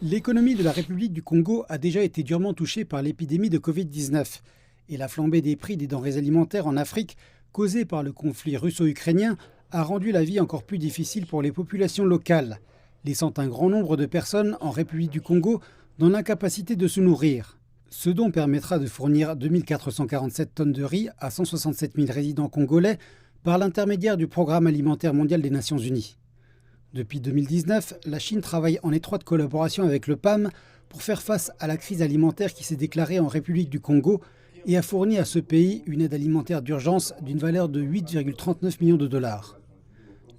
L'économie de la République du Congo a déjà été durement touchée par l'épidémie de Covid-19 et la flambée des prix des denrées alimentaires en Afrique, causée par le conflit russo-ukrainien, a rendu la vie encore plus difficile pour les populations locales, laissant un grand nombre de personnes en République du Congo dans l'incapacité de se nourrir. Ce don permettra de fournir 2447 tonnes de riz à 167 000 résidents congolais par l'intermédiaire du Programme alimentaire mondial des Nations Unies. Depuis 2019, la Chine travaille en étroite collaboration avec le PAM pour faire face à la crise alimentaire qui s'est déclarée en République du Congo et a fourni à ce pays une aide alimentaire d'urgence d'une valeur de 8,39 millions de dollars.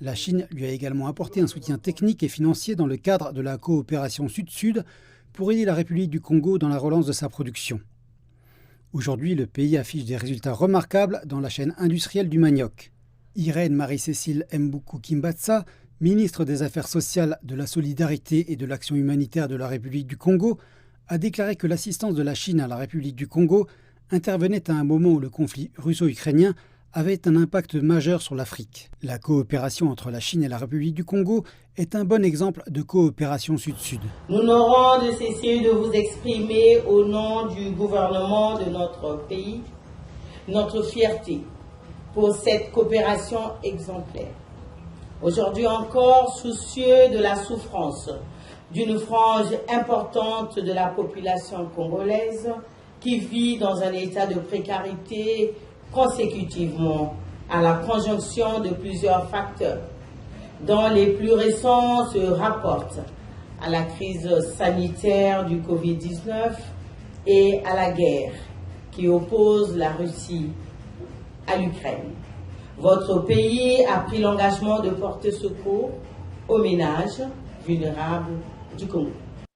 La Chine lui a également apporté un soutien technique et financier dans le cadre de la coopération Sud-Sud pour aider la République du Congo dans la relance de sa production. Aujourd'hui, le pays affiche des résultats remarquables dans la chaîne industrielle du manioc. Irène Marie-Cécile Mboukou-Kimbatsa, ministre des Affaires sociales, de la solidarité et de l'action humanitaire de la République du Congo, a déclaré que l'assistance de la Chine à la République du Congo intervenait à un moment où le conflit russo-ukrainien avait un impact majeur sur l'Afrique. La coopération entre la Chine et la République du Congo est un bon exemple de coopération sud-sud. Nous n'aurons de cesser de vous exprimer au nom du gouvernement de notre pays notre fierté pour cette coopération exemplaire. Aujourd'hui encore, soucieux de la souffrance d'une frange importante de la population congolaise qui vit dans un état de précarité consécutivement à la conjonction de plusieurs facteurs, dont les plus récents se rapportent à la crise sanitaire du Covid-19 et à la guerre qui oppose la Russie à l'Ukraine. Votre pays a pris l'engagement de porter secours aux ménages vulnérables du Congo.